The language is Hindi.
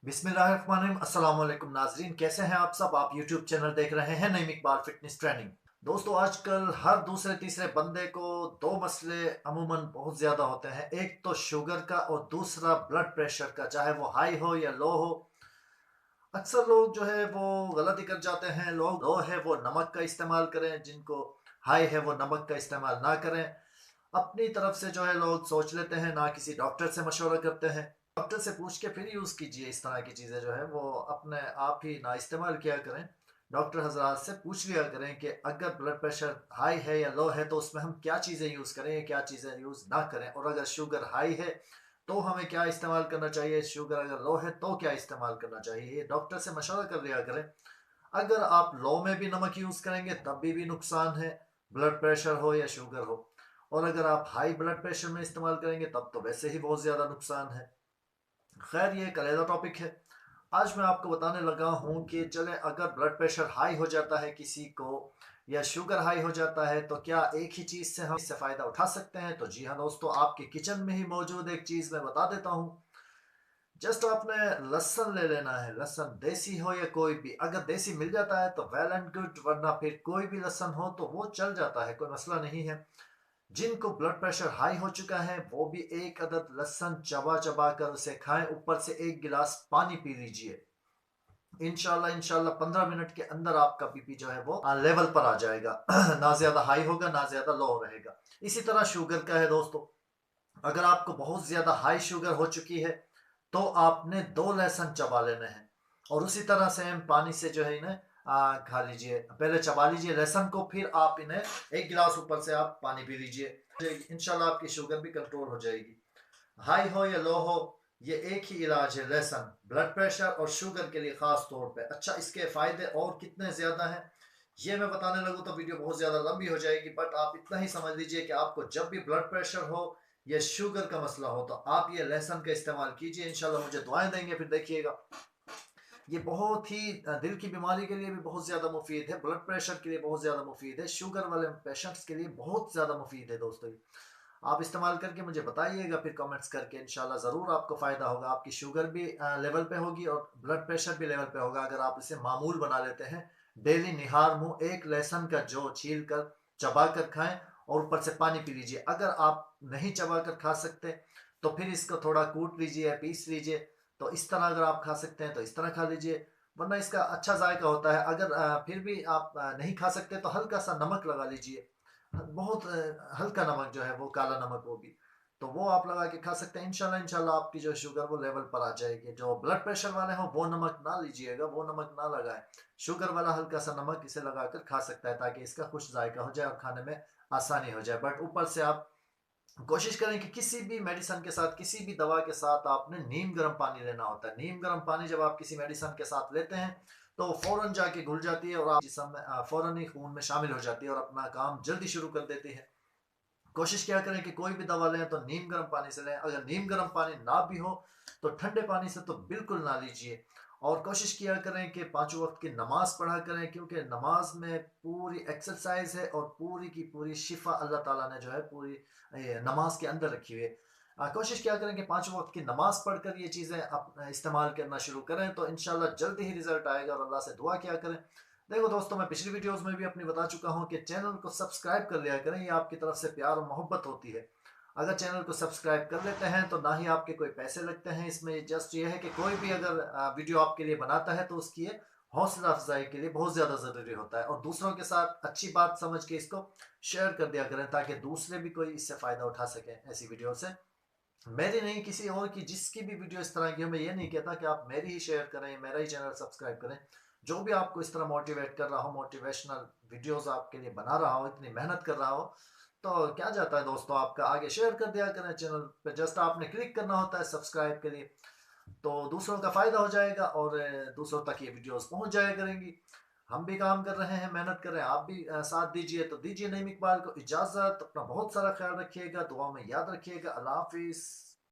बिस्मिल्लाहिर्रहमानिर्रहीम। अस्सलाम वालेकुम नाजरीन, कैसे हैं आप सब। आप यूट्यूब चैनल देख रहे हैं नईम इकबाल फिटनेस ट्रेनिंग। दोस्तों, आजकल हर दूसरे तीसरे बंदे को दो मसले अमूमन बहुत ज़्यादा होते हैं। एक तो शुगर का और दूसरा ब्लड प्रेशर का, चाहे वो हाई हो या लो हो। अक्सर लोग जो है वो गलती कर जाते हैं। लोग लो है वो नमक का इस्तेमाल करें, जिनको हाई है वो नमक का इस्तेमाल ना करें। अपनी तरफ से जो है लोग सोच लेते हैं, ना किसी डॉक्टर से मशवरा करते हैं। डॉक्टर से पूछ के फिर यूज़ कीजिए। इस तरह की चीज़ें जो है वो अपने आप ही ना इस्तेमाल किया करें। डॉक्टर हजरात से पूछ लिया करें कि अगर ब्लड प्रेशर हाई है या लो है तो उसमें हम क्या चीज़ें यूज़ करें या क्या चीज़ें यूज़ ना करें। और अगर शुगर हाई है तो हमें क्या इस्तेमाल करना चाहिए, शुगर अगर लो है तो क्या इस्तेमाल करना चाहिए, ये डॉक्टर से मशवरा कर लिया करें। अगर आप लो में भी नमक यूज़ करेंगे तब भी नुकसान है, ब्लड प्रेशर हो या शुगर हो। और अगर आप हाई ब्लड प्रेशर में इस्तेमाल करेंगे तब तो वैसे ही बहुत ज़्यादा नुकसान है। खैर, ये एक अलग टॉपिक है। आज मैं आपको बताने लगा हूँ कि चले अगर ब्लड प्रेशर हाई हो जाता है किसी को या शुगर हाई हो जाता है तो क्या एक ही चीज़ से हम इससे फ़ायदा उठा सकते हैं। तो जी हाँ दोस्तों, आपके किचन में ही मौजूद एक चीज़ मैं बता देता हूँ। जस्ट आपने लहसुन ले लेना है। लहसुन देसी हो या कोई भी, अगर देसी मिल जाता है तो वेल एंड गुड, वरना फिर कोई भी लहसुन हो तो वो चल जाता है, कोई मसला नहीं है। जिनको ब्लड प्रेशर हाई हो चुका है वो भी एक अदद लहसुन चबा चबा कर उसे खाएं, ऊपर से एक गिलास पानी पी लीजिए। इंशाल्लाह इंशाल्लाह 15 मिनट के अंदर आपका बीपी जो है वो लेवल पर आ जाएगा। ना ज्यादा हाई होगा ना ज्यादा लो रहेगा। इसी तरह शुगर का है दोस्तों। अगर आपको बहुत ज्यादा हाई शुगर हो चुकी है तो आपने 2 लहसुन चबा लेने हैं और उसी तरह सेम पानी से जो है इन्हें खा लीजिए। पहले चबा लीजिए लहसुन को, फिर आप इन्हें एक गिलास ऊपर से आप पानी पी लीजिए। इंशाल्लाह आपकी शुगर भी कंट्रोल हो जाएगी। हाई हो या लो हो, ये एक ही इलाज है लहसुन, ब्लड प्रेशर और शुगर के लिए खास तौर पे। अच्छा, इसके फायदे और कितने ज्यादा हैं ये मैं बताने लगूँ तो वीडियो बहुत ज्यादा लंबी हो जाएगी। बट आप इतना ही समझ लीजिए कि आपको जब भी ब्लड प्रेशर हो या शुगर का मसला हो तो आप ये लहसुन का इस्तेमाल कीजिए। इंशाल्लाह मुझे दुआएं देंगे, फिर देखिएगा। ये बहुत ही दिल की बीमारी के लिए भी बहुत ज़्यादा मुफीद है, ब्लड प्रेशर के लिए बहुत ज़्यादा मुफीद है, शुगर वाले पेशेंट्स के लिए बहुत ज़्यादा मुफीद है दोस्तों। आप इस्तेमाल करके मुझे बताइएगा फिर कमेंट्स करके। इंशाल्लाह ज़रूर आपको फ़ायदा होगा। आपकी शुगर भी लेवल पे होगी और ब्लड प्रेशर भी लेवल पे होगा अगर आप इसे मामूल बना लेते हैं। डेली निहार मुंह एक लहसुन का जो छील कर चबा कर खाएं और ऊपर से पानी पी लीजिए। अगर आप नहीं चबा कर खा सकते तो फिर इसको थोड़ा कूट लीजिए या पीस लीजिए। तो इस तरह अगर आप खा सकते हैं तो इस तरह खा लीजिए, वरना इसका अच्छा जायका होता है। अगर फिर भी आप नहीं खा सकते तो हल्का सा नमक लगा लीजिए। बहुत हल्का नमक जो है वो काला नमक, वो भी तो वो आप लगा के खा सकते हैं। इंशाल्लाह इंशाल्लाह आपकी जो शुगर वो लेवल पर आ जाएगी। जो ब्लड प्रेशर वाले हो वो नमक ना लीजिएगा, वो नमक ना लगाए। शुगर वाला हल्का सा नमक इसे लगाकर खा सकता है ताकि इसका खुश जायका हो जाए और खाने में आसानी हो जाए। बट ऊपर से आप कोशिश करें कि किसी भी मेडिसिन के साथ, किसी भी दवा के साथ आपने नीम गर्म पानी लेना होता है। नीम गर्म पानी जब आप किसी मेडिसिन के साथ लेते हैं तो फौरन जाके घुल जाती है और आप जिस्म में फौरन ही खून में शामिल हो जाती है और अपना काम जल्दी शुरू कर देती है। कोशिश क्या करें कि कोई भी दवा लें तो नीम गर्म पानी से लें। अगर नीम गर्म पानी ना भी हो तो ठंडे पानी से तो बिल्कुल ना लीजिए। और कोशिश किया करें कि पांचों वक्त की नमाज पढ़ा करें, क्योंकि नमाज में पूरी एक्सरसाइज है और पूरी की पूरी शिफा अल्लाह ताला ने जो है पूरी नमाज के अंदर रखी हुई है। कोशिश क्या करें कि पांचों वक्त की नमाज पढ़कर ये चीज़ें इस्तेमाल करना शुरू करें तो इंशाल्लाह जल्दी ही रिजल्ट आएगा। और अल्लाह से दुआ क्या करें। देखो दोस्तों, मैं पिछली वीडियोस में भी अपनी बता चुका हूं कि चैनल को सब्सक्राइब कर लिया करें, ये आपकी तरफ से प्यार और मोहब्बत होती है। अगर चैनल को सब्सक्राइब कर लेते हैं तो ना ही आपके कोई पैसे लगते हैं इसमें। जस्ट ये है कि कोई भी अगर वीडियो आपके लिए बनाता है तो उसकी ये हौसला अफजाई के लिए बहुत ज़्यादा ज़रूरी होता है। और दूसरों के साथ अच्छी बात समझ के इसको शेयर कर दिया करें ताकि दूसरे भी कोई इससे फ़ायदा उठा सकें ऐसी वीडियो से। मेरी नहीं, किसी और की, जिसकी भी वीडियो इस तरह की हो, मैं ये नहीं कहता कि आप मेरी ही शेयर करें, मेरा ही चैनल सब्सक्राइब करें। जो भी आपको इस तरह मोटिवेट कर रहा हो, मोटिवेशनल वीडियोस आपके लिए बना रहा हो, इतनी मेहनत कर रहा हो, तो क्या जाता है दोस्तों, आपका आगे शेयर कर दिया करें। चैनल पे जस्ट आपने क्लिक करना होता है सब्सक्राइब के लिए, तो दूसरों का फायदा हो जाएगा और दूसरों तक ये वीडियोस पहुंच जाया करेंगी। हम भी काम कर रहे हैं, मेहनत कर रहे हैं, आप भी साथ दीजिए। तो दीजिए नईम इकबाल को इजाज़त। अपना बहुत सारा ख्याल रखिएगा, दुआ में याद रखिएगा। अल्लाह हाफिज़।